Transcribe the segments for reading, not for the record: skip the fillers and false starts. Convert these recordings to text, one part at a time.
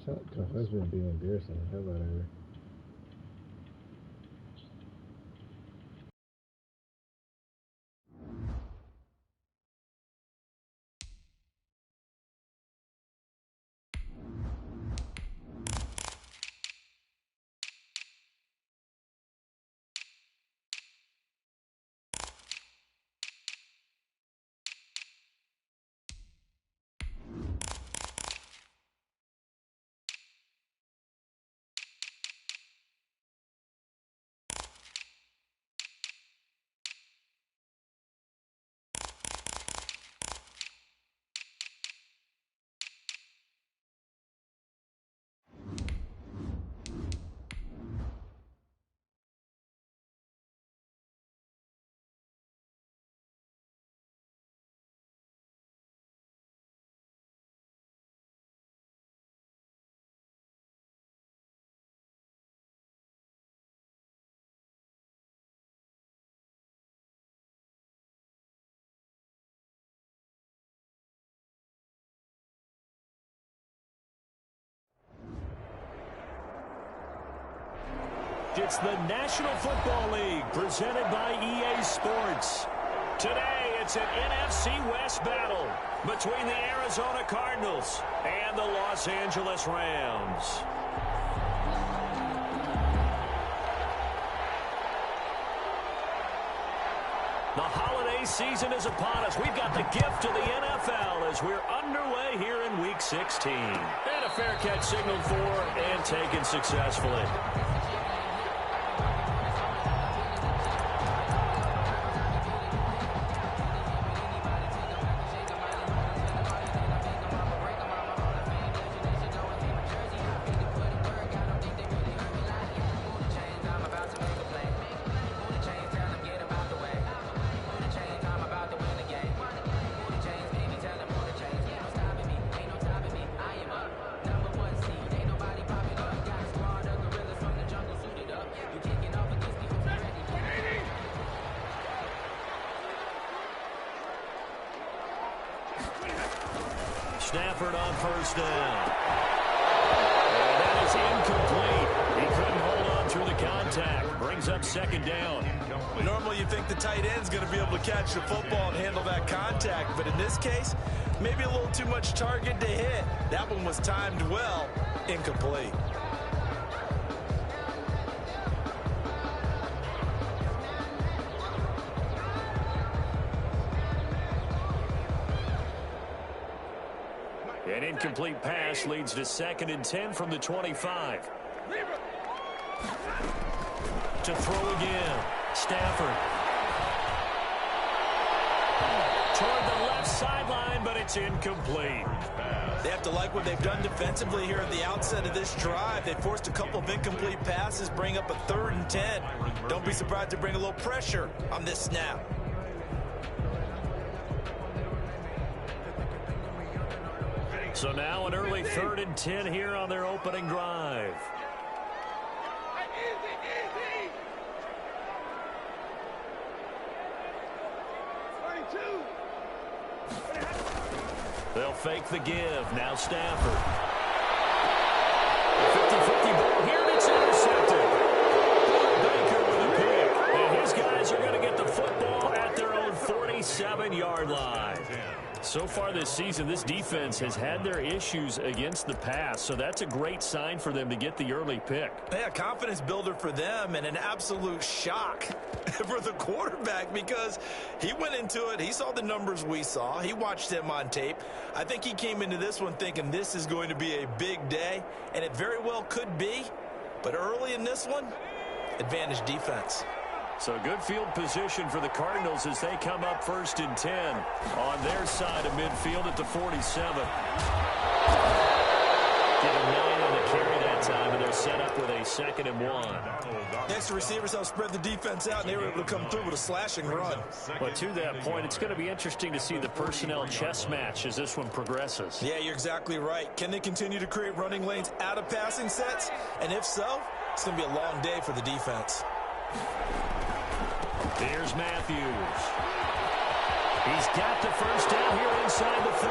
Çok husband being Beerson. How about her? It's the National Football League presented by EA Sports. Today, it's an NFC West battle between the Arizona Cardinals and the Los Angeles Rams. The holiday season is upon us. We've got the gift of the NFL as we're underway here in Week 16. And a fair catch signaled for and taken successfully. Stafford on first down. And that is incomplete. He couldn't hold on through the contact. Brings up second down. Normally you think the tight end's going to be able to catch the football and handle that contact, but in this case, maybe a little too much target to hit. That one was timed well. Incomplete. An incomplete pass leads to 2nd and 10 from the 25. To throw again. Stafford. Toward the left sideline, but it's incomplete. They have to like what they've done defensively here at the outset of this drive. They forced a couple of incomplete passes, bring up a 3rd and 10. Don't be surprised to bring a little pressure on this snap. So now an early 3rd and 10 here on their opening drive. They'll fake the give. Now Stafford. 50-50 ball here, and it's intercepted. Baker with a pick. And his guys are going to get the football at their own 47-yard line. So far this season, this defense has had their issues against the pass, so that's a great sign for them to get the early pick. Yeah, confidence builder for them and an absolute shock for the quarterback because he went into it. He saw the numbers we saw. He watched them on tape. I think he came into this one thinking this is going to be a big day, and it very well could be. But early in this one, advantage defense. So good field position for the Cardinals as they come up 1st and 10 on their side of midfield at the 47. Get a 9 on the carry that time, and they're set up with a 2nd and 1. Next, the receivers help spread the defense out, and they were able to come through with a slashing run. But to that point, it's going to be interesting to see the personnel chess match as this one progresses. Yeah, you're exactly right. Can they continue to create running lanes out of passing sets? And if so, it's going to be a long day for the defense. Here's Matthews. He's got the first down here inside the 30.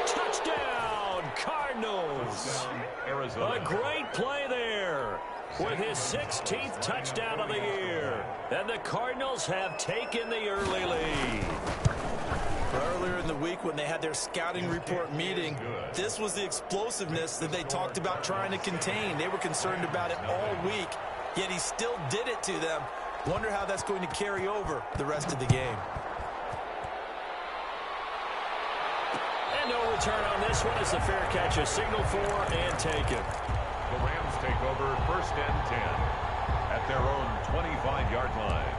Touchdown, Cardinals! Cardinals. Arizona. A great play there with his 16th touchdown of the year. And the Cardinals have taken the early lead. Earlier in the week when they had their scouting report meeting, this was the explosiveness that they talked about trying to contain. They were concerned about it all week, yet he still did it to them. Wonder how that's going to carry over the rest of the game. And no return on this one as the fair catch is signaled for and taken. The Rams take over 1st and 10 at their own 25-yard line.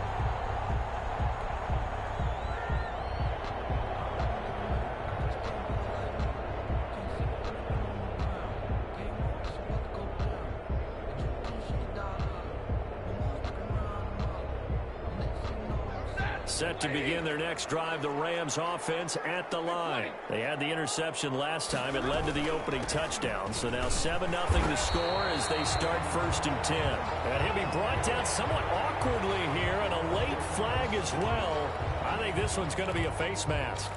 Set to begin their next drive, the Rams offense at the line. They had the interception last time. It led to the opening touchdown. So now 7-0 the score as they start 1st and 10. And he'll be brought down somewhat awkwardly here, and a late flag as well. I think this one's going to be a face mask.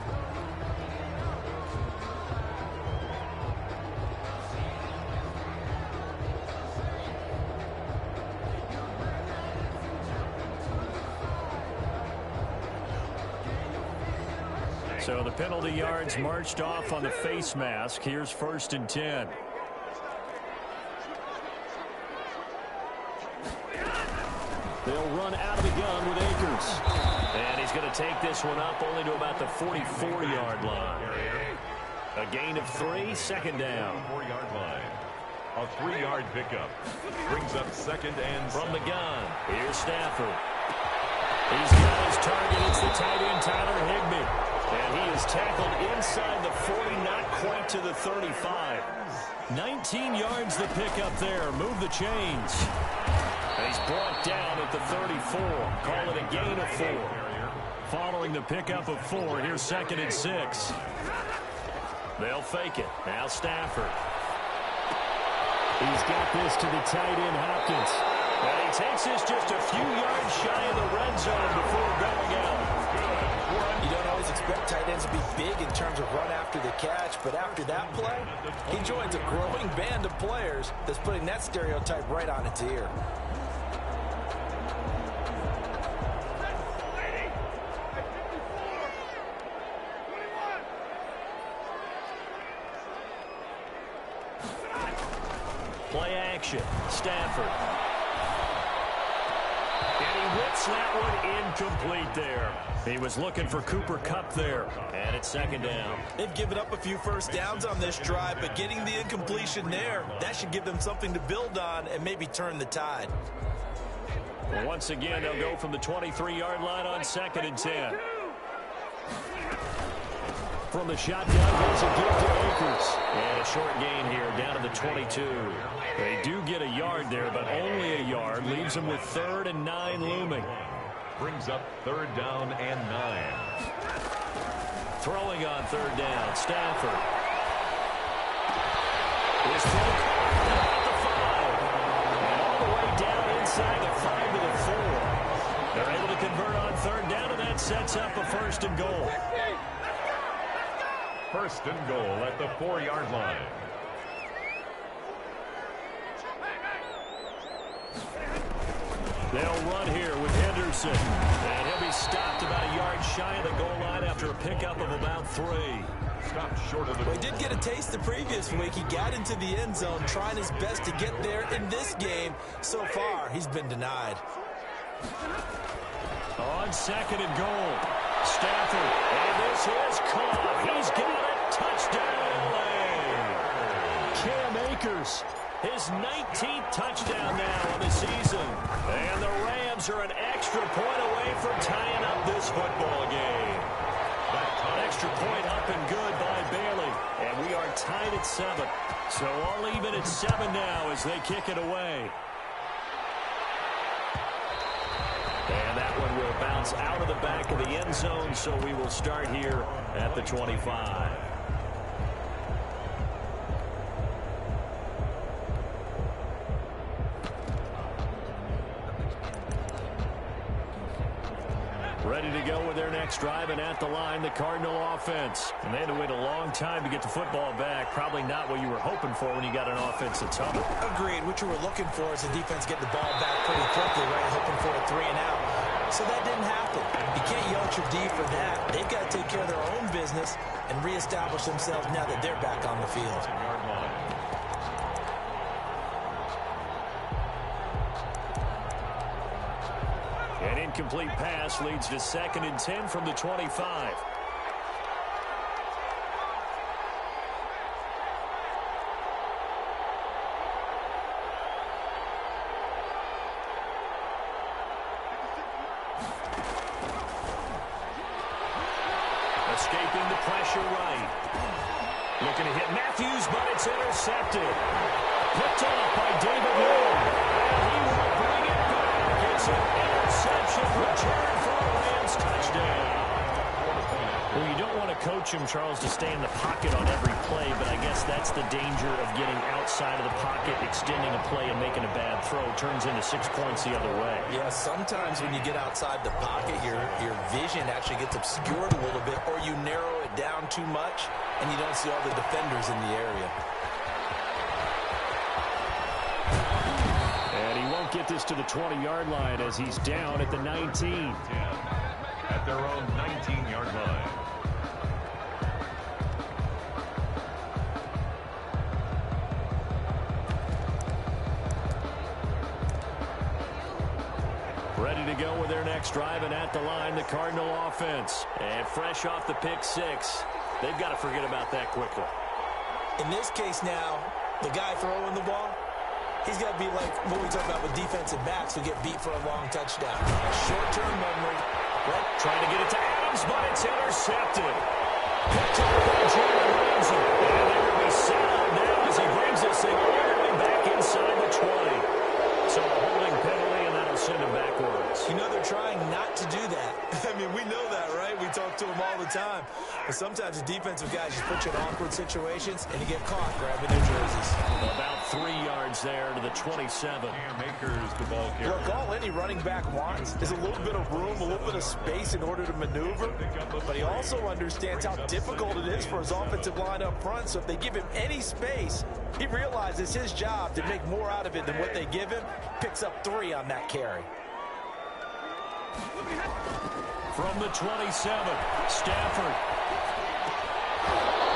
So the penalty yards marched off on the face mask. Here's 1st and 10. They'll run out of the gun with Akers. And he's going to take this one up only to about the 44-yard line. A gain of 3, 2nd down. 4-yard line. A 3-yard pickup. Brings up 2nd and from the gun. Here's Stafford. He's got his target. It's the tight end, Tyler Higbee. And he is tackled inside the 40, not quite to the 35. 19 yards the pickup there. Move the chains. And he's brought down at the 34. Call it a gain of 4. Following the pickup of 4, here's 2nd and 6. They'll fake it. Now Stafford. He's got this to the tight end, Hopkins. And he takes this just a few yards shy of the red zone before going out. You don't always expect tight ends to be big in terms of run after the catch, but after that play, he joins a growing band of players that's putting that stereotype right on its ear. Play action. Stafford. And he whips that one incomplete there. He was looking for Cooper Kupp there. And it's 2nd down. They've given up a few first downs on this drive, but getting the incompletion there, that should give them something to build on and maybe turn the tide. Well, once again, they'll go from the 23-yard line on 2nd and 10. From the shotgun, goes a give to Akers. And a short gain here down to the 22. They do get a yard there, but only a yard. Leaves them with 3rd and 9 looming. Brings up 3rd down and 9. Throwing on 3rd down, Stafford. His throw caught at the 5. And all the way down inside the 5 to the 4. They're able to convert on 3rd down, and that sets up a 1st and goal. 1st and goal at the 4-yard line. They'll run here with Henderson. And he'll be stopped about a yard shy of the goal line after a pickup of about 3. Stopped short of the Well, he did get a taste the previous week. He got into the end zone, trying his best to get there in this game. So far, he's been denied. On 2nd and goal, Stafford. And this is caught. He's got it. Touchdown, LA. Cam Akers, his 19th touchdown now of the season. And the Rams are an extra point away from tying up this football game. An extra point up and good by Bailey. And we are tied at 7. So all even at 7 now as they kick it away. And that one will bounce out of the back of the end zone, so we will start here at the 25. Ready to go with their next drive, and at the line, the Cardinal offense. And they had to wait a long time to get the football back. Probably not what you were hoping for when you got an offense that's humming. Agreed. What you were looking for is the defense getting the ball back pretty quickly, right? Hoping for a 3-and-out. So that didn't happen. You can't yell at your D for that. They've got to take care of their own business and reestablish themselves now that they're back on the field. An incomplete pass leads to 2nd and 10 from the 25. Escaping the pressure right. Looking to hit Matthews, but it's intercepted. Picked off by David Long. And he will bring it back. It's an interception return for a Rams touchdown. Well, you don't want to coach him, Charles, to stay in the pocket on every play, but I guess that's the danger of getting outside of the pocket, extending a play, and making a bad throw. Turns into 6 points the other way. Yeah, sometimes when you get outside the pocket, your vision actually gets obscured a little bit, or you narrow it down too much, and you don't see all the defenders in the area. And he won't get this to the 20-yard line as he's down at the 19. At their own 19-yard line. Ready to go with their next drive, and at the line, the Cardinal offense. And fresh off the pick 6, they've got to forget about that quickly. In this case now, the guy throwing the ball, he's got to be like what we talk about with defensive backs who get beat for a long touchdown. Short-term memory. Right, trying to get it to Adams, but it's intercepted. Picked up by Jalen Ramsey. And there will be sound now as he brings this thing all the way back inside the 20. So a holding penalty, and that'll send him backwards. You know they're trying not to do that. I mean, we know that, right? We talk to them all the time. But sometimes the defensive guys just put you in awkward situations, and you get caught grabbing their jerseys. About 3 yards there to the 27. Makers the ball carrier. Look, all any running back wants is a little bit of room, a little bit of space in order to maneuver. But he also understands how difficult it is for his offensive line up front. So if they give him any space, he realizes his job to make more out of it than what they give him. Picks up 3 on that carry. From the 27, Stafford.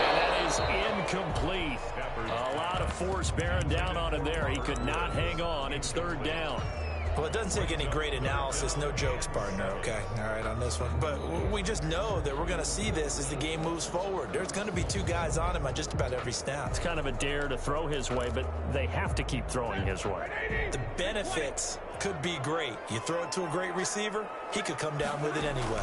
And that is incomplete. A lot of force bearing down on him there. He could not hang on. It's 3rd down. Well, it doesn't take any great analysis. No jokes, partner, okay? All right, on this one. But we just know that we're going to see this as the game moves forward. There's going to be 2 guys on him on just about every snap. It's kind of a dare to throw his way, but they have to keep throwing his way. The benefits could be great. You throw it to a great receiver, he could come down with it anyway.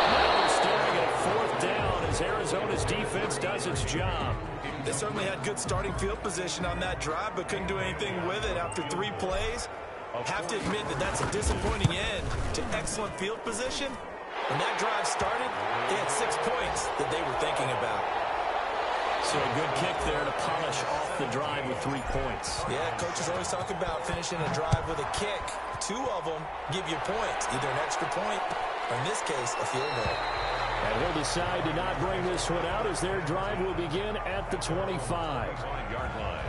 Now we're staring at 4th down as Arizona's defense does its job. They certainly had good starting field position on that drive, but couldn't do anything with it after 3 plays. Have to admit that that's a disappointing end to excellent field position. When that drive started, they had 6 points that they were thinking about. So a good kick there to polish off the drive with 3 points. Yeah, coaches always talk about finishing a drive with a kick. 2 of them give you points, either an extra point or, in this case, a field goal. And he'll decide to not bring this one out as their drive will begin at the 25. 20-yard line.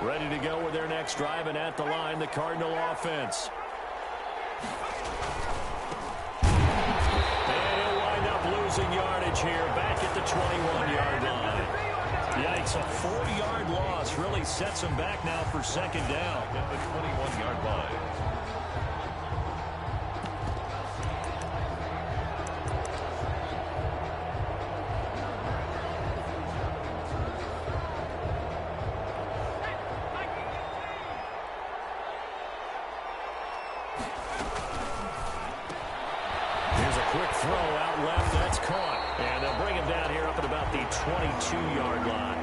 Ready to go with their next drive, and at the line, the Cardinal offense. And he'll wind up losing yardage here back at the 21-yard line. Yikes, a 40-yard loss really sets him back now for 2nd down. At the 21-yard line. Here's a quick throw out left. That's caught. And they'll bring him down here up at about the 22-yard line.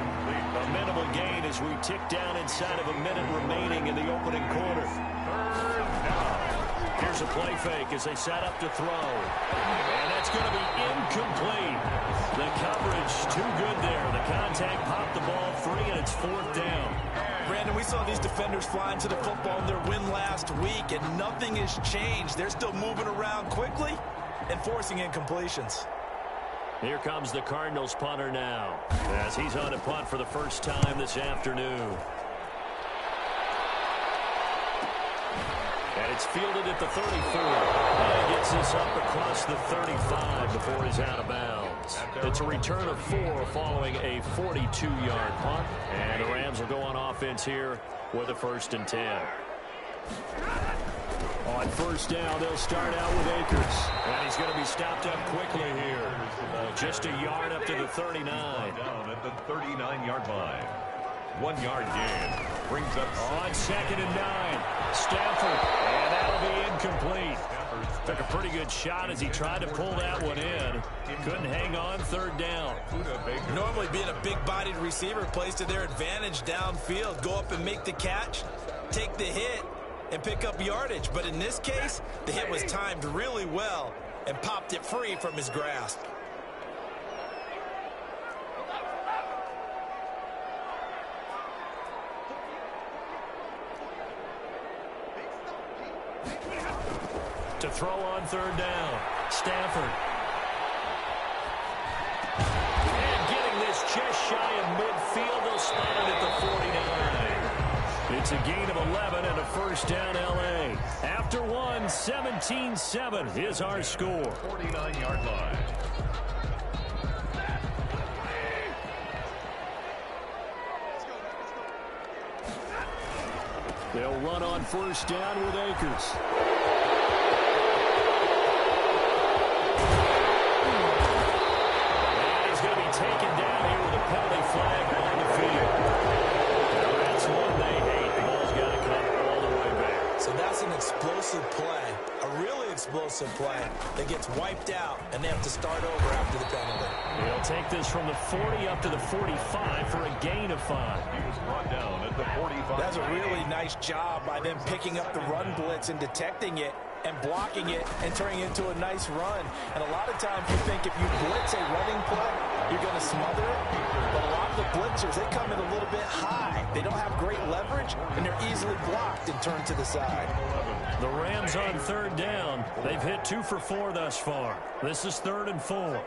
A minimal gain as we tick down inside of a minute remaining in the opening quarter. Here's a play fake as they set up to throw. And that's going to be incomplete. The coverage too good there. The contact popped the ball free, and it's 4th down. Brandon, we saw these defenders fly into the football in their win last week, and nothing has changed. They're still moving around quickly and forcing incompletions. Here comes the Cardinals punter now, as he's on a punt for the first time this afternoon. And it's fielded at the 34. And he gets this up across the 35 before he's out of bounds. It's a return of 4 following a 42-yard punt. And the Rams will go on offense here with a 1st and 10. On 1st down, they'll start out with Akers. And he's going to be stopped up quickly here. Just a yard up to the 39. Down at the 39-yard line. 1 yard gain. Brings up on 2nd and 9. Stafford. And that'll be incomplete. Took a pretty good shot as he tried to pull that one in. Couldn't hang on. 3rd down. Normally being a big-bodied receiver plays to their advantage downfield. Go up and make the catch, take the hit, and pick up yardage. But in this case, the hit was timed really well and popped it free from his grasp. To throw on 3rd down. Stafford. And getting this just shy of midfield. They'll spot it at the 49. It's a gain of 11 and a 1st down L.A. After 1, 17-7 is our score. 49-yard line. They'll run on 1st down with Akers. And he's going to be taken down here with a penalty flag on the field. Now that's one they hate. The ball's got to come all the way back. So that's an explosive play, a really explosive play that gets wiped out, and they have to start over after the penalty. He'll take this from the 40 up to the 45 for a gain of 5. He was brought down at the 45. That's a really nice job by them picking up the run blitz and detecting it and blocking it and turning it into a nice run. And a lot of times you think if you blitz a running play, you're going to smother it. But a lot of the blitzers, they come in a little bit high. They don't have great leverage, and they're easily blocked and turned to the side. The Rams on 3rd down. They've hit 2 for 4 thus far. This is 3rd and 4.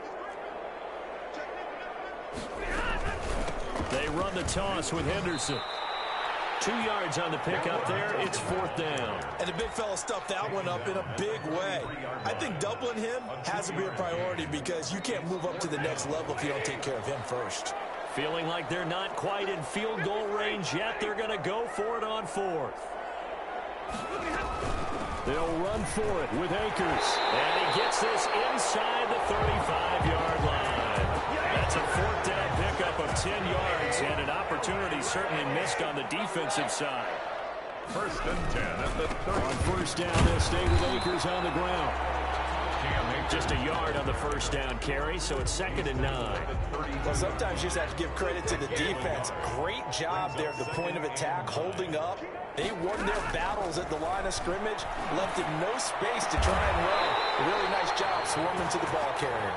They run the toss with Henderson. 2 yards on the pickup there. It's 4th down. And the big fella stuffed that one up in a big way. I think doubling him has to be a priority because you can't move up to the next level if you don't take care of him first. Feeling like they're not quite in field goal range yet. They're going to go for it on 4th. They'll run for it with Akers. And he gets this inside the 35-yard line. That's a 4th down pickup of 10 yards and an opportunity certainly missed on the defensive side. 1st and 10 at the 30. On 1st down, they'll stay with Akers on the ground. Just a yard on the 1st down carry, so it's 2nd and 9. Well, sometimes you just have to give credit to the defense. Great job there at the point of attack, holding up. They won their battles at the line of scrimmage, left him no space to try and run. A really nice job swarming to the ball carrier.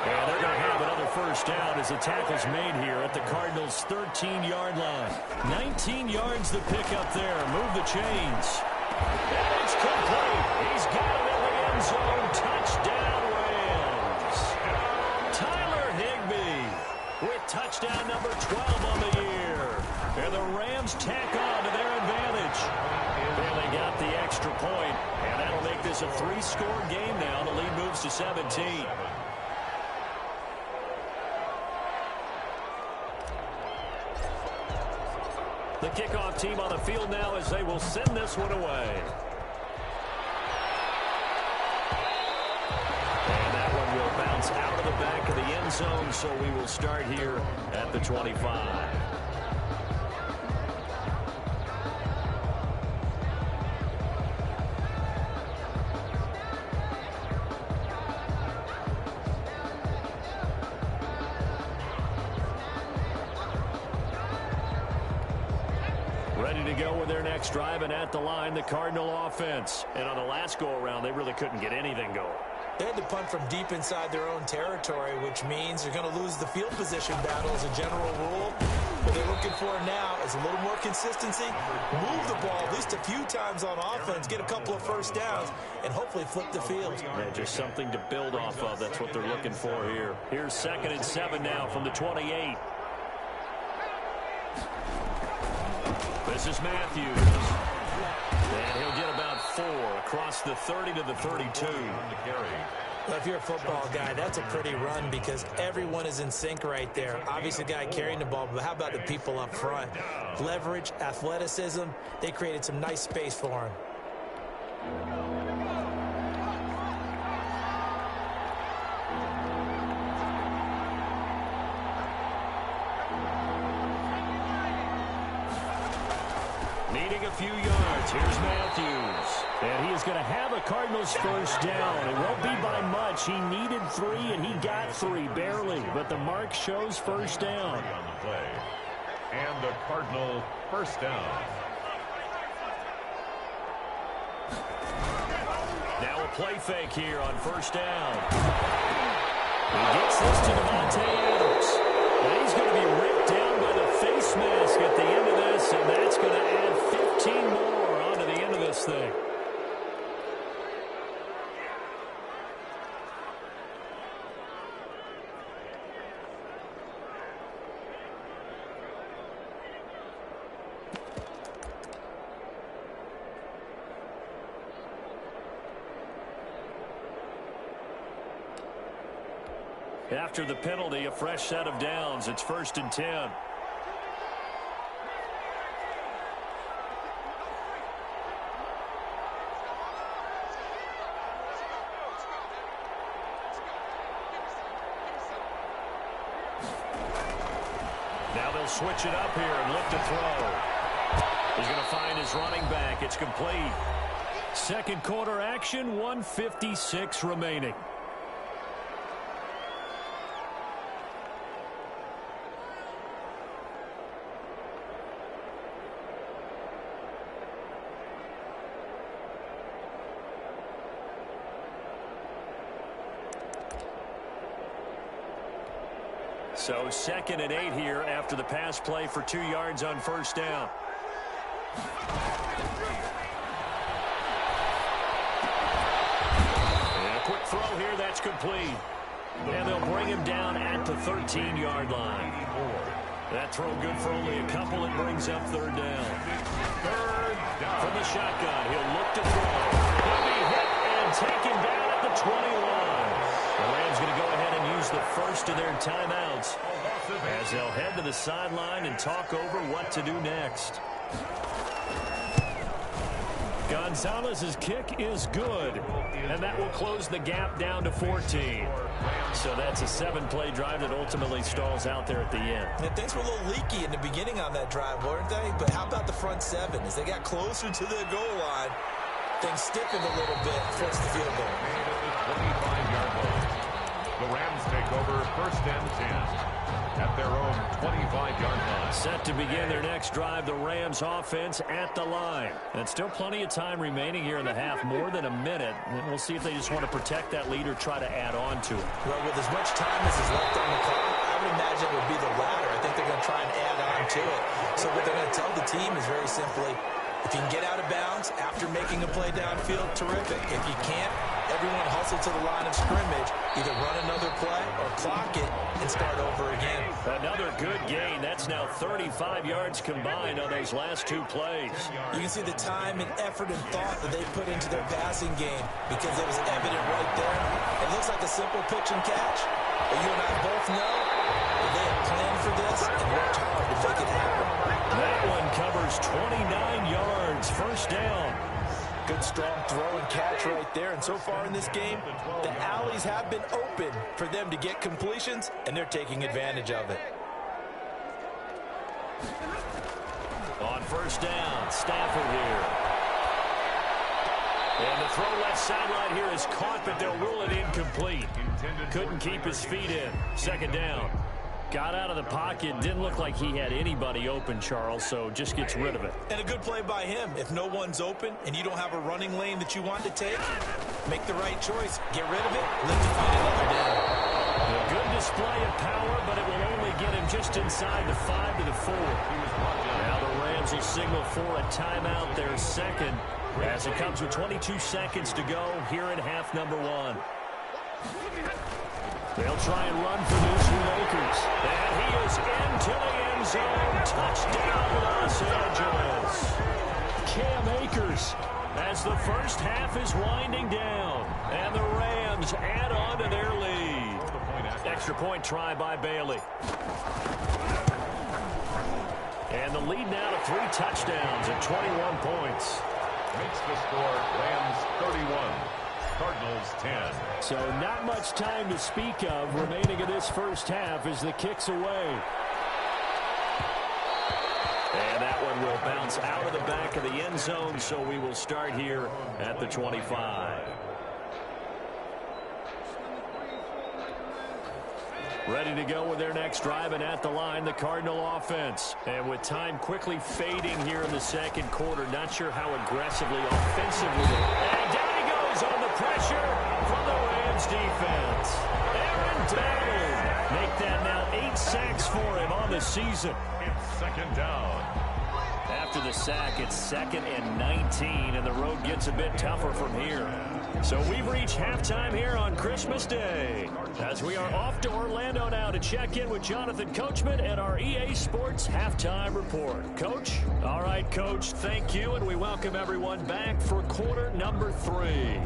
And they're going to have another 1st down as the tackle's made here at the Cardinals' 13-yard line. 19 yards the pickup there. Move the chains. And it's complete. He's got it in the end zone. Touchdown, Rams. Tyler Higbee with touchdown number 12 on the year. And the Rams tack on to their advantage. And they got the extra point, and that'll make this a 3-score game now. The lead moves to 17. The kickoff team on the field now as they will send this one away. And that one will bounce out of the back of the end zone, so we will start here at the 25. Ready to go with their next drive, and at the line, the Cardinal offense. And on the last go-around, they really couldn't get anything going. They had to punt from deep inside their own territory, which means they're going to lose the field position battle as a general rule. What they're looking for now is a little more consistency, move the ball at least a few times on offense, get a couple of first downs, and hopefully flip the field. Yeah, just something to build off of. That's what they're looking for here. Here's 2nd and 7 now from the 28. This is Matthews. And he'll get about 4 across the 30 to the 32. Well, if you're a football guy, that's a pretty run because everyone is in sync right there. Obviously, the guy carrying the ball, but how about the people up front? Leverage, athleticism, they created some nice space for him. Needing a few yards. Here's Matthews. And he is going to have a Cardinals first down. It won't be by much. He needed 3, and he got 3, barely. But the mark shows first down. On the play. And the Cardinal first down. Now a play fake here on first down. He gets this to Davante Adams. And he's going to be ripped down by the face mask at the end of this, and that's going to add 15 more onto the end of this thing. After the penalty, a fresh set of downs. It's 1st and 10. Now they'll switch it up here and look to throw. He's going to find his running back. It's complete. Second quarter action, 1:56 remaining. So 2nd and 8 here after the pass play for 2 yards on first down. And a quick throw here, that's complete. And they'll bring him down at the 13-yard line. That throw good for only a couple. It brings up 3rd down. 3rd down. From the shotgun, he'll look to throw. He'll be hit and taken down at the 20-line. The Rams going to go ahead and use the first of their timeouts as they'll head to the sideline and talk over what to do next. Gonzalez's kick is good, and that will close the gap down to 14. So that's a 7-play drive that ultimately stalls out there at the end. And things were a little leaky in the beginning on that drive, weren't they? But how about the front 7? As they got closer to the goal line, things stiffened a little bit, forced the field goal. 25-yard line. The Rams take over 1st and 10 at their own 25-yard line. Set to begin their next drive, the Rams offense at the line. And still plenty of time remaining here in the half, more than a minute. And we'll see if they just want to protect that lead or try to add on to it. Well, with as much time as is left on the clock, I would imagine it would be the latter. I think they're going to try and add on to it. So what they're going to tell the team is very simply, if you can get out of bounds after making a play downfield, terrific. If you can't, everyone hustle to the line of scrimmage, either run another play or clock it and start over again. Another good gain. That's now 35 yards combined on those last 2 plays. You can see the time and effort and thought that they put into their passing game because it was evident right there. It looks like a simple pitch and catch, but you and I both know that they had planned for this and worked hard to make it happen. That one covers 29 yards, first down. Good strong throw and catch right there. And so far in this game, the alleys have been open for them to get completions, and they're taking advantage of it. On first down, Stafford here. And the throw left sideline here is caught, but they'll rule it incomplete. Couldn't keep his feet in. 2nd down. Got out of the pocket. Didn't look like he had anybody open, Charles, so just gets rid of it. And a good play by him. If no one's open and you don't have a running lane that you want to take, make the right choice. Get rid of it. Live to find another down. A good display of power, but it will only get him just inside the 5 to the 4. Now the Rams will signal for a timeout, their second, as it comes with 22 seconds to go here in half number 1. They'll try and run for this from Akers. And he is into the end zone. Touchdown, Los Angeles. Cam Akers as the first half is winding down. And the Rams add on to their lead. Extra point try by Bailey. And the lead now to 3 touchdowns and 21 points. Makes the score Rams 31. Cardinals 10. So not much time to speak of remaining in this first half as the kick's away. And that one will bounce out of the back of the end zone, so we will start here at the 25. Ready to go with their next drive, and at the line, the Cardinal offense. And with time quickly fading here in the second quarter, not sure how aggressively, offensively. And down he goes on the pressure from the Rams defense. Aaron Donald. Make that now 8 sacks for him on the season. It's second down. After the sack, it's 2nd and 19, and the road gets a bit tougher from here. So we've reached halftime here on Christmas Day, as we are off to Orlando now to check in with Jonathan Coachman and our EA Sports Halftime Report. Coach? All right, Coach, thank you, and we welcome everyone back for quarter number 3.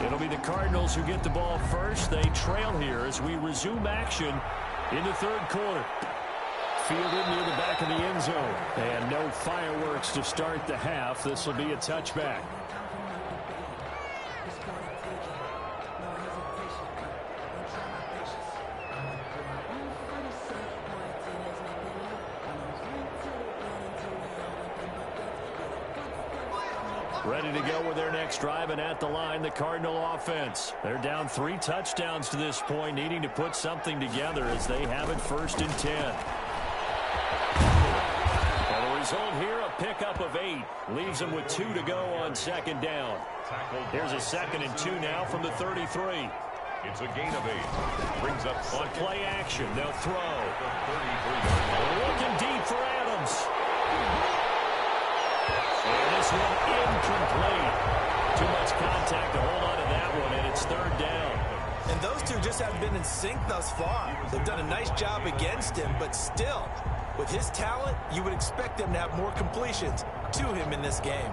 It'll be the Cardinals who get the ball first. They trail here as we resume action in the third quarter. Fielded near the back of the end zone. And no fireworks to start the half. This will be a touchback. Ready to go with their next drive, and at the line, the Cardinal offense. They're down 3 touchdowns to this point, needing to put something together as they have it 1st and 10. And the result here, a pickup of 8. Leaves them with 2 to go on 2nd down. Here's a 2nd and 2 now from the 33. It's a gain of 8. Brings up on play action. They'll throw. The 33. Looking deep for Adams. And this one incomplete. Too much contact to hold on to that one, and it's 3rd down. And those two just haven't been in sync thus far. They've done a nice job against him, but still, with his talent, you would expect them to have more completions to him in this game.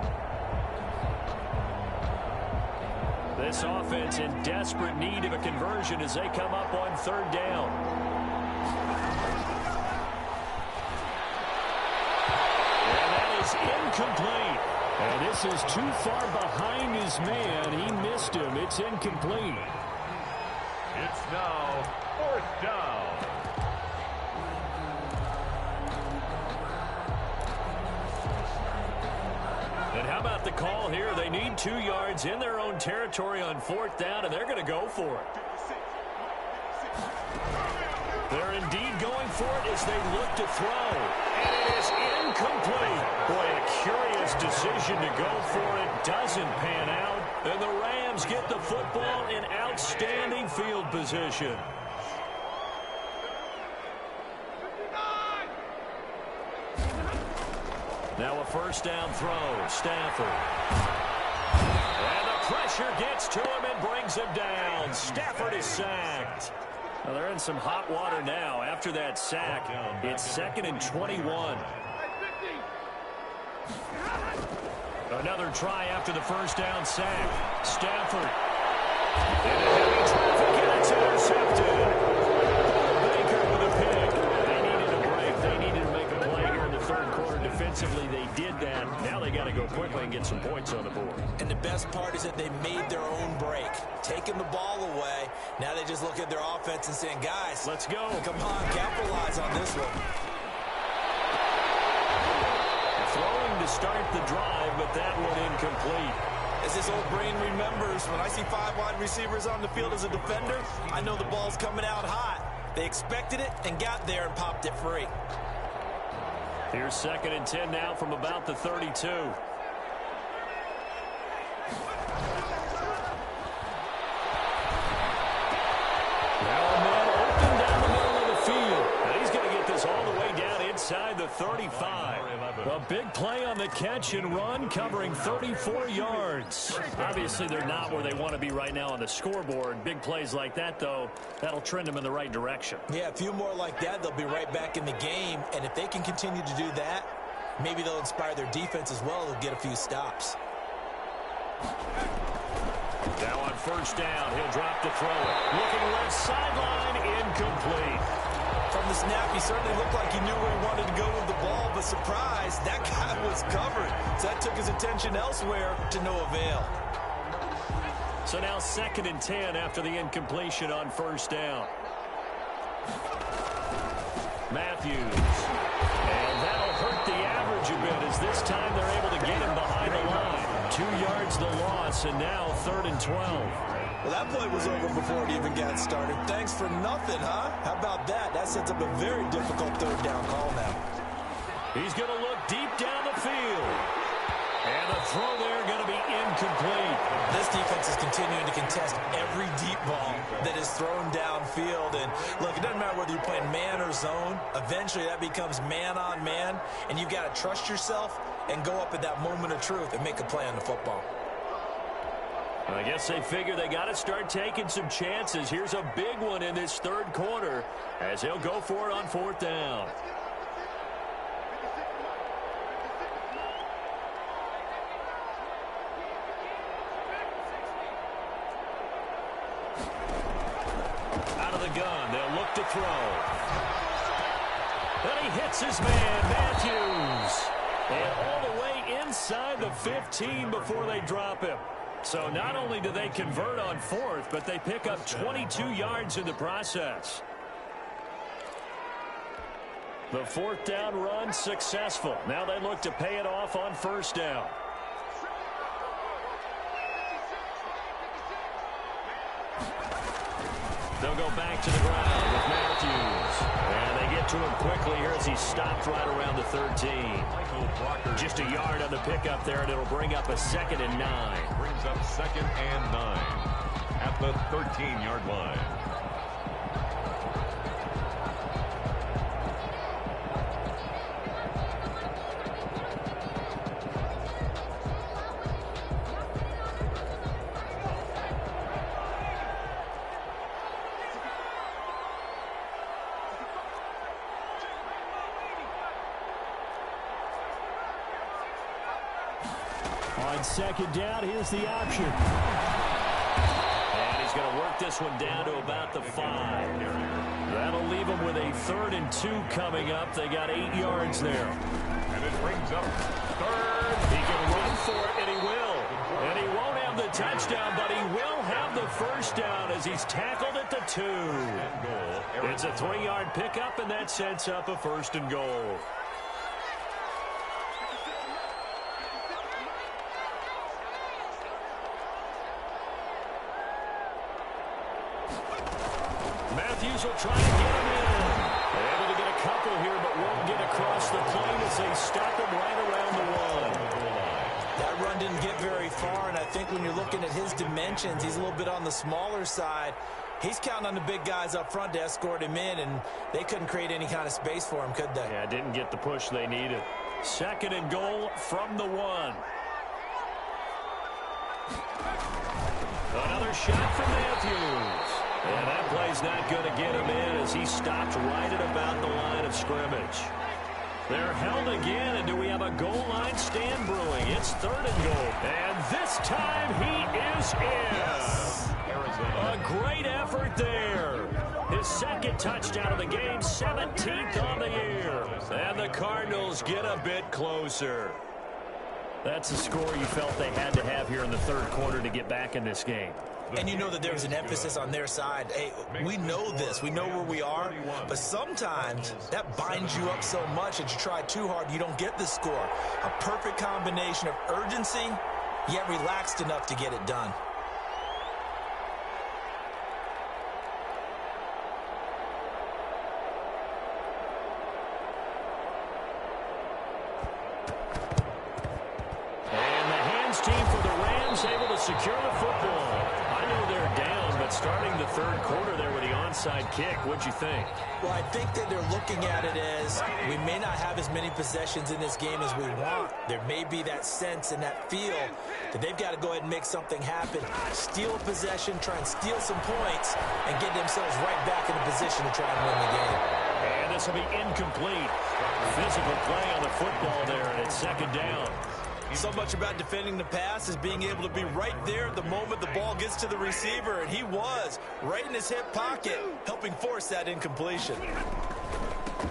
This offense in desperate need of a conversion as they come up on 3rd down. And that is incomplete. And this is too far behind his man. He missed him. It's incomplete. It's now 4th down. And how about the call here? They need 2 yards in their own territory on 4th down, and they're going to go for it. They're indeed going for it as they look to throw. And it is incomplete. Boy, a curious decision to go for it. Doesn't pan out. And the Rams get the football in outstanding field position. Now a 1st down throw. Stafford. And the pressure gets to him and brings him down. Stafford is sacked. Well, they're in some hot water now after that sack. It's 2nd and 21. Another try after the 1st down sack. Stafford. And a heavy traffic, and it's intercepted. Baker with a pick. They needed a break. They needed to make a play here in the 3rd quarter. Defensively, they did that. Now they got to go quickly and get some points on the board. And the best part is that they made their own break. Taking the ball away. Now they just look at their offense and saying, guys, let's go. Come on, capitalize on this one. Throwing to start the drive, but that one incomplete. As this old brain remembers, when I see 5 wide receivers on the field as a defender, I know the ball's coming out hot. They expected it and got there and popped it free. Here's 2nd and 10 now from about the 32. Now a man open down the middle of the field. And he's going to get this all the way down inside the 35. A big play on the catch and run, covering 34 yards. Obviously, they're not where they want to be right now on the scoreboard. Big plays like that, though, that'll trend them in the right direction. Yeah, a few more like that, they'll be right back in the game. And if they can continue to do that, maybe they'll inspire their defense as well. They'll get a few stops. Now on 1st down, he'll drop to throw it. Looking left sideline, incomplete. From the snap, he certainly looked like he knew where he wanted to go with the ball, but surprise, that guy was covered. So that took his attention elsewhere to no avail. So now 2nd and 10 after the incompletion on 1st down. Matthews. And that'll hurt the average a bit as this time they're able to get him behind the line. 2 yards the loss, and now 3rd and 12. Well, that play was over before it even got started. Thanks for nothing, huh? How about that? That sets up a very difficult 3rd down call now. He's going to look deep down the field. And the throw there going to be incomplete. This defense is continuing to contest every deep ball that is thrown downfield. And look, it doesn't matter whether you're playing man or zone. Eventually, that becomes man on man. And you've got to trust yourself and go up at that moment of truth and make a play on the football. I guess they figure they got to start taking some chances. Here's a big one in this 3rd quarter as he'll go for it on 4th down. Out of the gun, they'll look to throw. Then he hits his man, Matthews. And all the way inside the 15 before they drop him. So not only do they convert on 4th, but they pick up 22 yards in the process. The 4th down run successful. Now they look to pay it off on 1st down. They'll go back to the ground with Matthews. And they get to him quickly here as he stopped right around the 13. Just a yard on the pickup there, and it'll bring up a 2nd and 9. Brings up 2nd and 9 at the 13-yard line. On 2nd down, here's the option. And he's going to work this one down to about the 5. That'll leave him with a 3rd and 2 coming up. They got 8 yards there. And it brings up 3rd. He can run for it, and he will. And he won't have the touchdown, but he will have the 1st down as he's tackled at the 2. It's a 3-yard pickup, and that sets up a 1st and goal. Matthews will try to get him in. Able to get a couple here, but won't get across the plane as they stop him right around the 1. That run didn't get very far, and I think when you're looking at his dimensions, he's a little bit on the smaller side. He's counting on the big guys up front to escort him in, and they couldn't create any kind of space for him, could they? Yeah, didn't get the push they needed. 2nd and goal from the 1. Another shot from Matthews. And that play's not going to get him in as he stopped right at about the line of scrimmage. They're held again, and do we have a goal line stand brewing? It's 3rd and goal. And this time he is in. Yes. A great effort there. His 2nd touchdown of the game, 17th on the year. And the Cardinals get a bit closer. That's a score you felt they had to have here in the 3rd quarter to get back in this game. And you know that there's an emphasis on their side. Hey, we know this. We know where we are. But sometimes that binds you up so much that you try too hard, you don't get the score. A perfect combination of urgency, yet relaxed enough to get it done. Team for the Rams able to secure the football. I know they're down, but starting the third quarter there with the onside kick, what'd you think? Well, I think that they're looking at it as we may not have as many possessions in this game as we want. There may be that sense and that feel that they've got to go ahead and make something happen. Steal a possession, try and steal some points, and get themselves right back in a position to try and win the game. And this will be incomplete. Physical play on the football there, and it's second down. So much about defending the pass is being able to be right there at the moment the ball gets to the receiver, and he was right in his hip pocket, helping force that incompletion.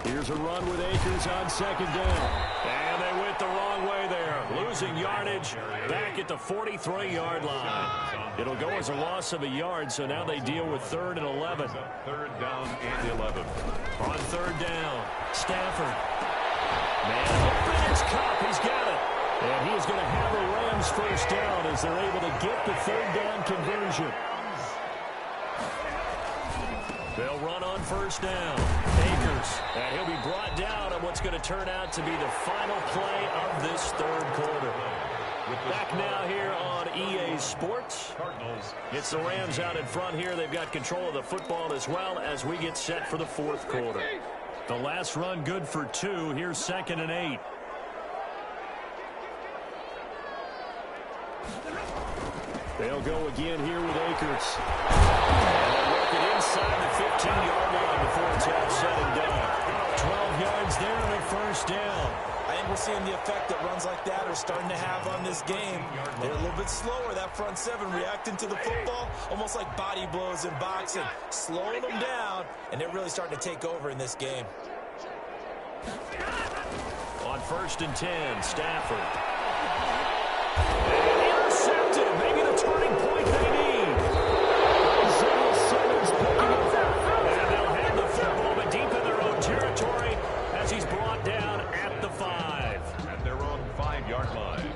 Here's a run with Akers on second down. And they went the wrong way there, losing yardage back at the 43-yard line. It'll go as a loss of a yard, so now they deal with 3rd and 11. Third down and 11. On third down, Stafford. Man, open, it's Kupp. He's got it. And he is going to have the Rams first down as they're able to get the third down conversion. They'll run on first down. Akers. And he'll be brought down on what's going to turn out to be the final play of this third quarter. Back now here on EA Sports. It's the Rams out in front here. They've got control of the football as well as we get set for the fourth quarter. The last run good for 2. Here's 2nd and 8. They'll go again here with Akers. And they'll work it inside the 15-yard line before it's all said and done. 12 yards there and a first down. I think we're seeing the effect that runs like that are starting to have on this game. They're a little bit slower, that front seven, reacting to the football, almost like body blows in boxing, slowing them down, and they're really starting to take over in this game. On 1st and 10, Stafford. Intercepted, maybe the turning point they need. Isaiah Simmons picking up that. And they'll have the football, but deep in their own territory as he's brought down at the 5. At their own 5-yard line.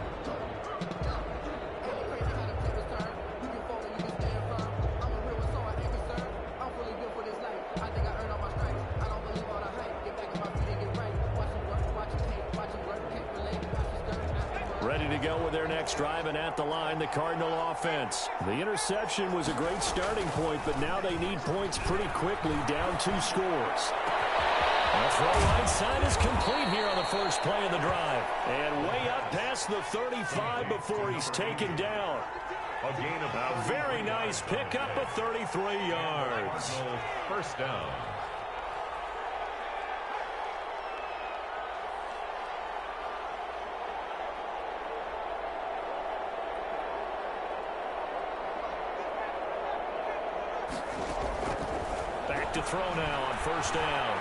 Ready to go with their next drive, and at the line, the Cardinal offense. The interception was a great starting point, but now they need points pretty quickly, down 2 scores. The throw right side is complete here on the first play of the drive. And way up past the 35 before he's taken down. A gain of a very nice pickup of 33 yards. First down. Back to throw now on first down.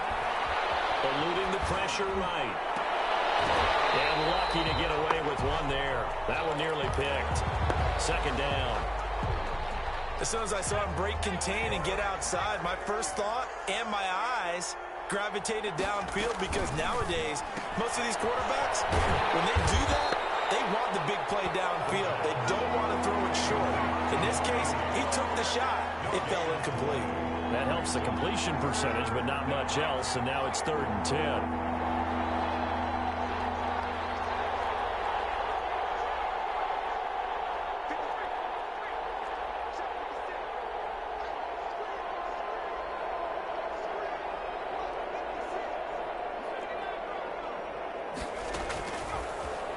Eluding the pressure right. And lucky to get away with one there. That one nearly picked. Second down. As soon as I saw him break contain and get outside, my first thought and my eyes gravitated downfield, because nowadays, most of these quarterbacks, when they do that, they want the big play downfield. They don't want to throw it short. In this case, he took the shot. It fell incomplete. That helps the completion percentage, but not much else, and now it's 3rd and 10.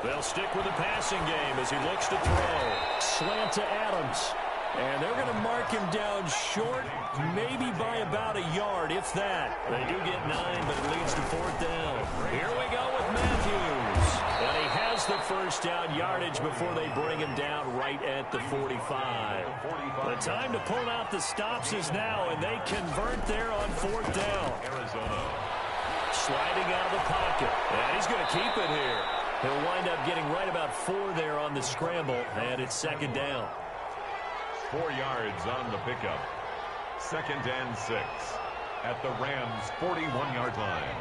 They'll stick with the passing game as he looks to throw. Slant to Adams. And they're going to mark him down short, maybe by about a yard, if that. They do get 9, but it leads to 4th down. Here we go with Matthews. And he has the first down yardage before they bring him down right at the 45. The time to pull out the stops is now, and they convert there on 4th down. Arizona. Sliding out of the pocket. And he's going to keep it here. He'll wind up getting right about 4 there on the scramble, and it's 2nd down. 4 yards on the pickup. 2nd and 6 at the Rams' 41-yard line.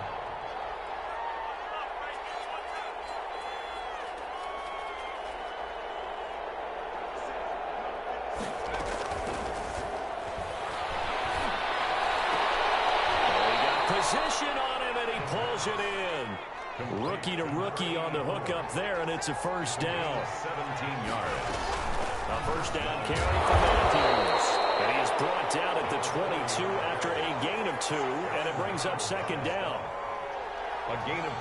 Position on him, and he pulls it in. Rookie to rookie on the hook up there, and it's a first down. 17 yards. A first down carry for Matthews. And he is brought down at the 22 after a gain of 2, and it brings up 2nd down. A gain of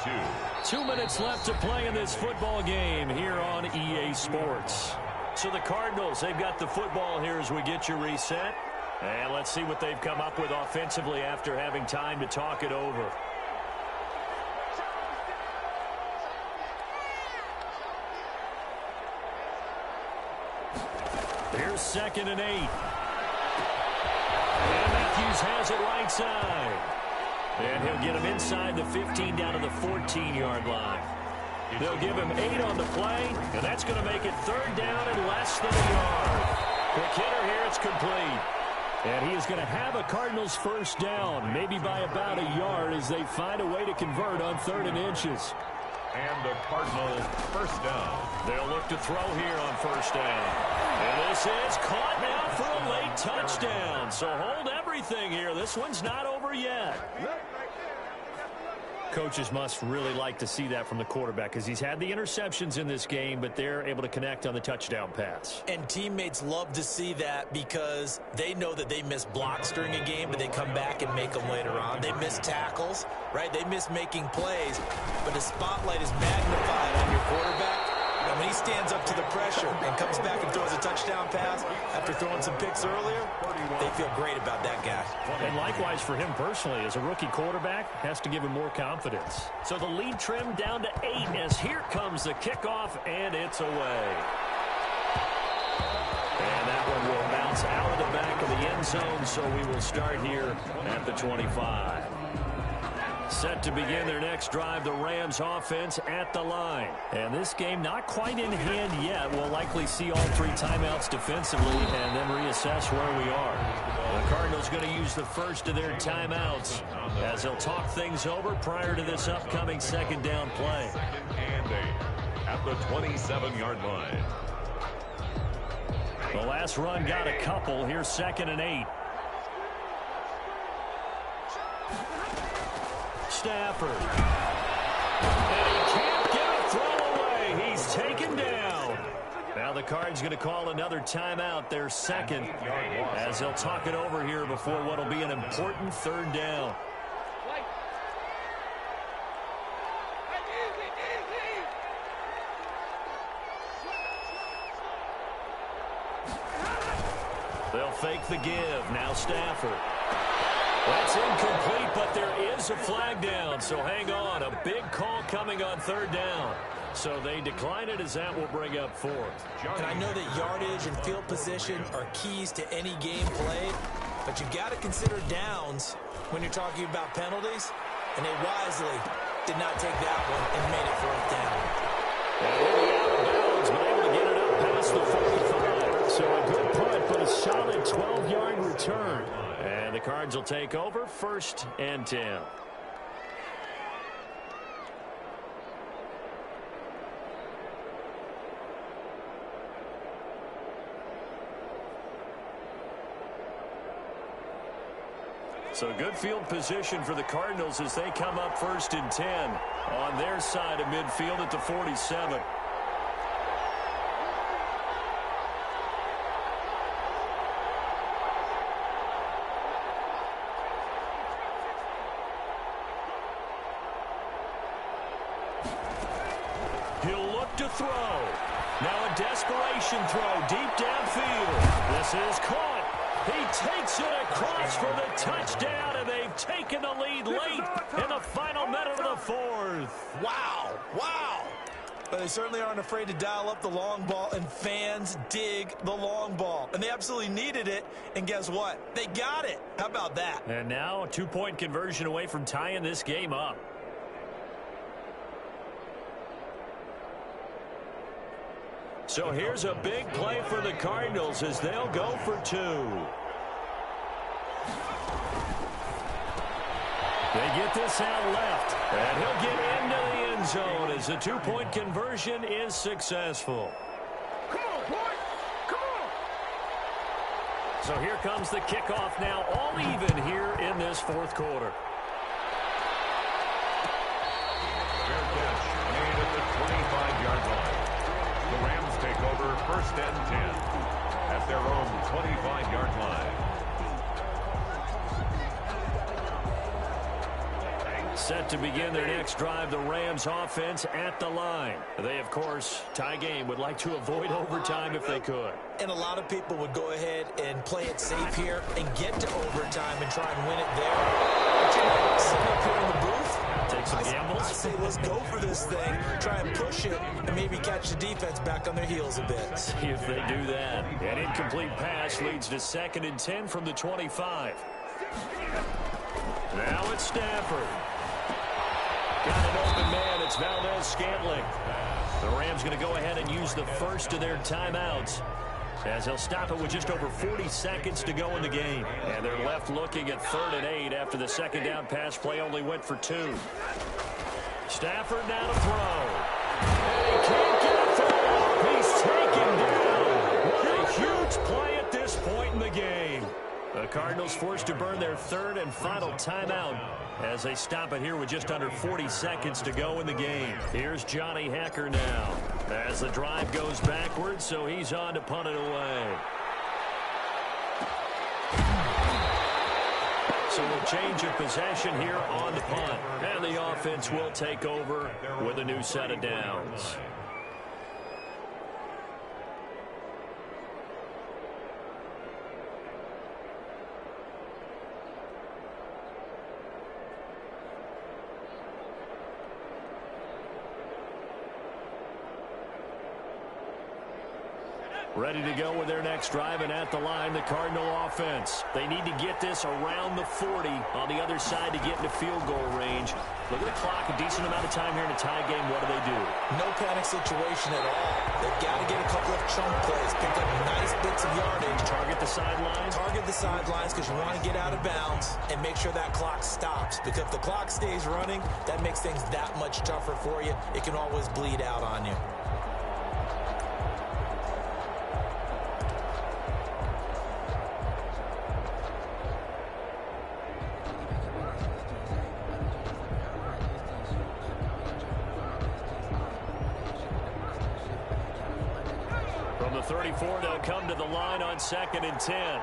2. 2 minutes left to play in this football game here on EA Sports. So the Cardinals, they've got the football here as we get you reset. And let's see what they've come up with offensively after having time to talk it over. Here's 2nd and 8. And Matthews has it right side. And he'll get him inside the 15 down to the 14-yard line. They'll give him 8 on the play, and that's going to make it 3rd down and less than a yard. Quick hitter here, it's complete. And he is going to have a Cardinals first down, maybe by about a yard as they find a way to convert on 3rd and inches. And the Cardinals first down. They'll look to throw here on first down. And this is caught now for a late touchdown. So hold everything here. This one's not over yet. Coaches must really like to see that from the quarterback because he's had the interceptions in this game, but they're able to connect on the touchdown pass. And teammates love to see that because they know that they miss blocks during a game, but they come back and make them later on. They miss tackles, right? They miss making plays, but the spotlight is magnified on your quarterback. And when he stands up to the pressure and comes back and throws a touchdown pass after throwing some picks earlier, they feel great about that guy. And likewise for him personally, as a rookie quarterback, has to give him more confidence. So the lead trimmed down to 8 as here comes the kickoff, and it's away. And that one will bounce out of the back of the end zone, so we will start here at the 25. Set to begin their next drive, the Rams offense at the line. And this game not quite in hand yet. We'll likely see all 3 timeouts defensively and then reassess where we are. The Cardinals going to use the first of their timeouts as they'll talk things over prior to this upcoming 2nd down play. 2nd and 8 at the 27-yard line. The last run got a couple. Here's 2nd and 8. Stafford. And he can't get a throw away. He's taken down. Now the Cards going to call another timeout, their 2nd, as they'll talk it over here before what will be an important 3rd down. They'll fake the give. Now Stafford. That's incomplete, but there is a flag down, so hang on. A big call coming on 3rd down. So they decline it as that will bring up 4th. And I know that yardage and field position are keys to any game played, but you've got to consider downs when you're talking about penalties, and they wisely did not take that one and made it 4th down. And out of bounds, but able to get it up past the 45. So a good punt, but a solid 12-yard return. And the Cards will take over 1st and 10. So good field position for the Cardinals as they come up 1st and 10 on their side of midfield at the 47. He'll look to throw. Now a desperation throw deep downfield. This is caught. He takes it across for the touchdown, and they've taken the lead late in the final minute of the 4th. Wow. Wow. But they certainly aren't afraid to dial up the long ball, and fans dig the long ball. And they absolutely needed it, and guess what? They got it. How about that? And now a 2-point conversion away from tying this game up. So here's a big play for the Cardinals as they'll go for 2. They get this out left, and he'll get into the end zone as the 2-point conversion is successful. Come on, boy! Come on! So here comes the kickoff now, all even here in this fourth quarter. Fair catch made at the 25-yard line. The Rams take over 1st and 10 at their own 25-yard line. Set to begin their next drive, the Rams offense at the line. They, of course, tie game, would like to avoid overtime if they could. And a lot of people would go ahead and play it safe here and get to overtime and try and win it there. But you know, sitting up here in the booth, take some gambles. I say let's go for this thing, try and push it, and maybe catch the defense back on their heels a bit. See if they do that. An incomplete pass leads to 2nd and 10 from the 25. Now it's Stafford. Got an open man. It's Valdez-Scantling. The Rams going to go ahead and use the first of their timeouts as they'll stop it with just over 40 seconds to go in the game. And they're left looking at 3rd and 8 after the second down pass play only went for 2. Stafford now to throw. And he can't get a throw off. He's taken down. What a huge play at this point in the game. The Cardinals forced to burn their 3rd and final timeout as they stop it here with just under 40 seconds to go in the game. Here's Johnny Hekker now as the drive goes backwards, so he's on to punt it away. So we'll change of possession here on the punt. And the offense will take over with a new set of downs. Ready to go with their next drive, and at the line, the Cardinal offense. They need to get this around the 40 on the other side to get into field goal range. Look at the clock, a decent amount of time here in a tie game. What do they do? No panic situation at all. They've got to get a couple of chunk plays, pick up nice bits of yardage. Target the sidelines? Target the sidelines because you want to get out of bounds and make sure that clock stops. Because if the clock stays running, that makes things that much tougher for you. It can always bleed out on you. From the 34, they'll come to the line on 2nd and 10.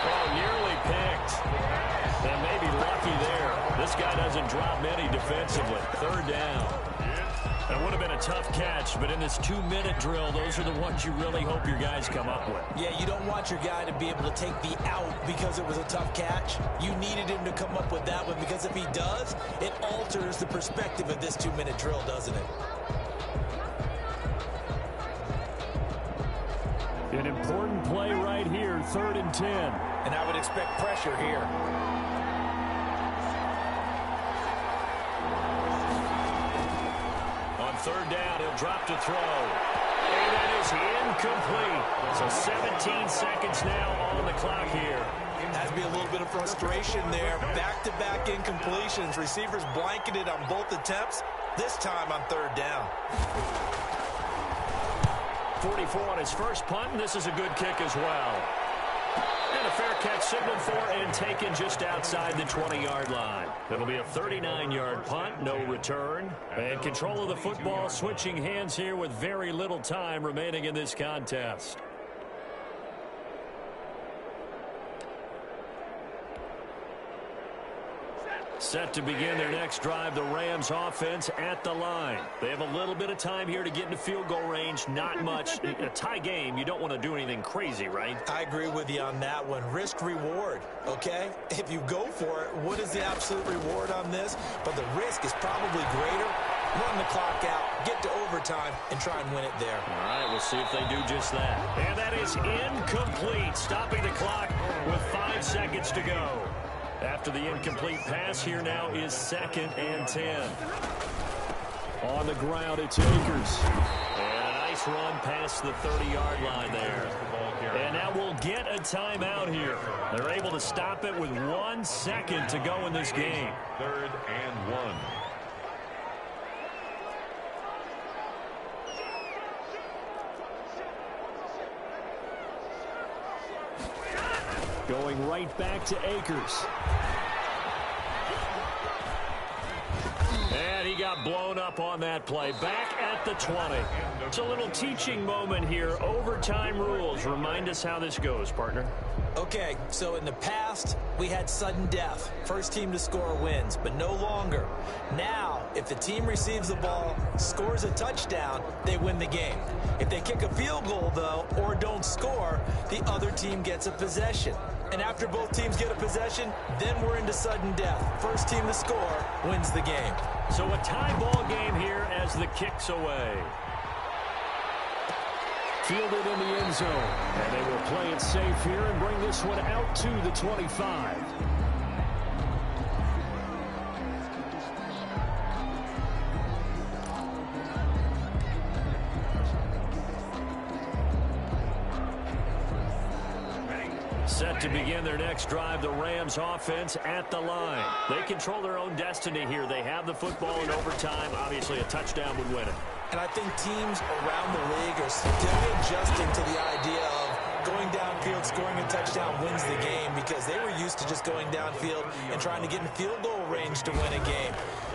Oh, nearly picked. And maybe lucky there. This guy doesn't drop many defensively. 3rd down. That would have been a tough catch, but in this 2-minute drill, those are the ones you really hope your guys come up with. Yeah, you don't want your guy to be able to take the out because it was a tough catch. You needed him to come up with that one because if he does, it alters the perspective of this 2-minute drill, doesn't it? An important play right here, 3rd and 10. And I would expect pressure here. On 3rd down, he'll drop to throw. And that is incomplete. So 17 seconds now on the clock here. Has to be a little bit of frustration there. Back-to-back incompletions. Receivers blanketed on both attempts. This time on 3rd down. 44 on his first punt, and this is a good kick as well. And a fair catch signaled for and taken just outside the 20-yard line. It'll be a 39-yard punt, no return. And control of the football switching hands here with very little time remaining in this contest. Set to begin their next drive, the Rams offense at the line. They have a little bit of time here to get into field goal range, not much. A tie game, you don't want to do anything crazy, right? I agree with you on that one. Risk-reward, okay? If you go for it, what is the absolute reward on this? But the risk is probably greater. Run the clock out, get to overtime, and try and win it there. All right, we'll see if they do just that. And that is incomplete, stopping the clock with 5 seconds to go. After the incomplete pass, here now is 2nd and 10. On the ground, it's Akers. And a nice run past the 30-yard line there. And now we'll get a timeout here. They're able to stop it with 1 second to go in this game. 3rd and 1. Going right back to Akers. And he got blown up on that play. Back at the 20. It's a little teaching moment here. Overtime rules. Remind us how this goes, partner. Okay, so in the past, we had sudden death. First team to score wins, but no longer. Now, if the team receives the ball, scores a touchdown, they win the game. If they kick a field goal, though, or don't score, the other team gets a possession. And after both teams get a possession, then we're into sudden death. First team to score wins the game. So a tie ball game here as the kick's away. Fielded in the end zone. And they will play it safe here and bring this one out to the 25. Set to begin their next drive, the Rams offense at the line. They control their own destiny here. They have the football in overtime. Obviously, a touchdown would win it. And I think teams around the league are still adjusting to the idea of going downfield, scoring a touchdown wins the game, because they were used to just going downfield and trying to get in field goal range to win a game.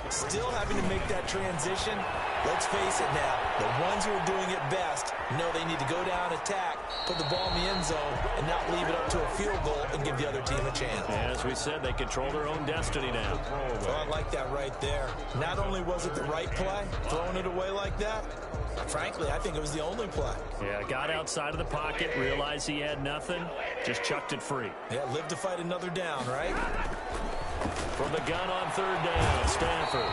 Still having to make that transition. Let's face it now, the ones who are doing it best know they need to go down, attack, put the ball in the end zone, and not leave it up to a field goal and give the other team a chance. As we said, they control their own destiny now. Oh, I like that right there. Not only was it the right play, throwing it away like that, frankly, I think it was the only play. Yeah, got outside of the pocket, realized he had nothing, just chucked it free. Yeah, live to fight another down, right? From the gun on 3rd down, Stanford.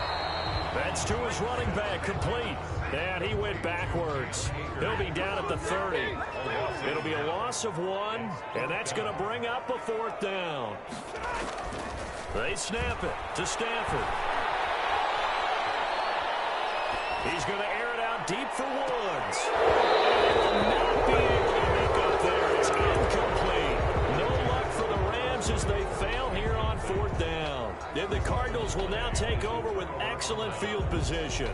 That's to his running back, complete. And he went backwards. He'll be down at the 30. It'll be a loss of 1, and that's going to bring up a 4th down. They snap it to Stanford. He's going to air it out deep for Woods. And will not be able to make up there. It's incomplete. No luck for the Rams as they fail here on 4th down. And the Cardinals will now take over with excellent field position.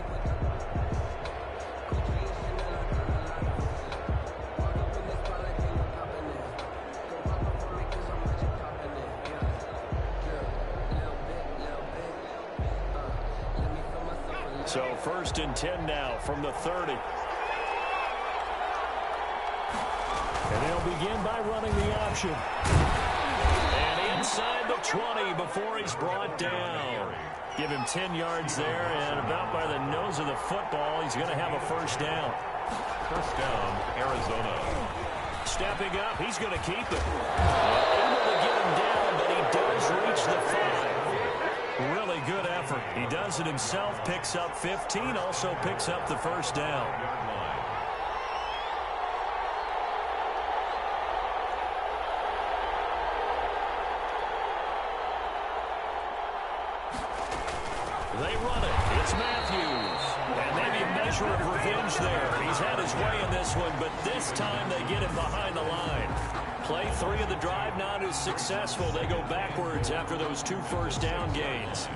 So 1st and 10 now from the 30. And they'll begin by running the option. And inside the 20 before he's brought down. Give him 10 yards there, and about by the nose of the football, he's going to have a 1st down. 1st down, Arizona. Stepping up, he's going to keep it. Able to get him down, but he does reach the 5. Really good effort. He does it himself, picks up 15, also picks up the 1st down. They run it. It's Matthews. And maybe a measure of revenge there. He's had his way in this one, but this time they get him behind the line. Play 3 of the drive not as successful. They go backwards after those 2 1st down gains.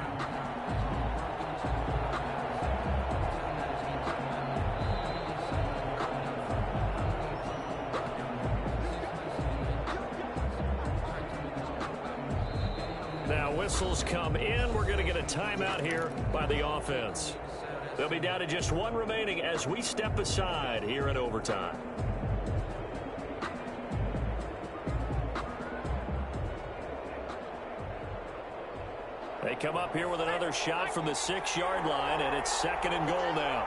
Now whistles come in. We're going to get a timeout here by the offense. They'll be down to just 1 remaining as we step aside here in overtime. They come up here with another shot from the 6-yard line, and it's 2nd and goal now.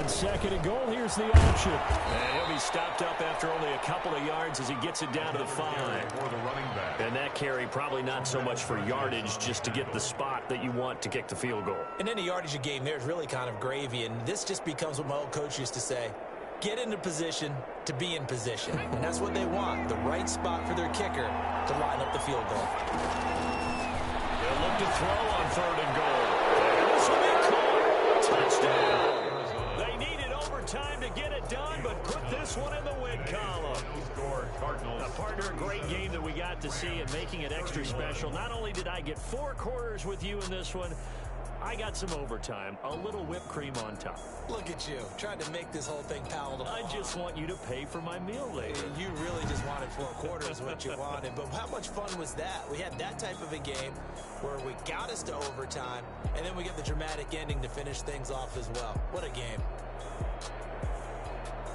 On second and goal, here's the option. And he'll be stopped up after only a couple of yards as he gets it down to the 5. For the running back. And that carry probably not so much for yardage, just to get the spot that you want to kick the field goal. And any yardage game there is really kind of gravy, and this just becomes what my old coach used to say. Get into position to be in position. And that's what they want, the right spot for their kicker to line up the field goal. They'll look to throw on 3rd and goal. And this will be caught. Touchdown. They needed overtime to get it done, but put this one in the win column. Cardinals. A partner, a great game that we got to see and making it extra special. Not only did I get 4 quarters with you in this one, I got some overtime, a little whipped cream on top. Look at you, trying to make this whole thing palatable. I just want you to pay for my meal later. You really just wanted 4 quarters what you wanted, but how much fun was that? We had that type of a game where we got us to overtime, and then we get the dramatic ending to finish things off as well. What a game.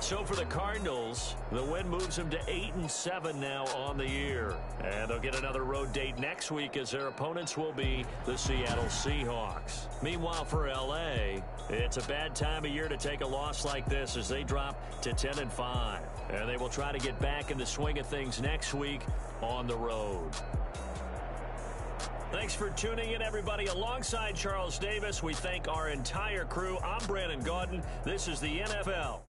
So for the Cardinals, the win moves them to 8-7 now on the year. And they'll get another road date next week as their opponents will be the Seattle Seahawks. Meanwhile, for L.A., it's a bad time of year to take a loss like this as they drop to 10-5. And they will try to get back in the swing of things next week on the road. Thanks for tuning in, everybody. Alongside Charles Davis, we thank our entire crew. I'm Brandon Gaudin. This is the NFL.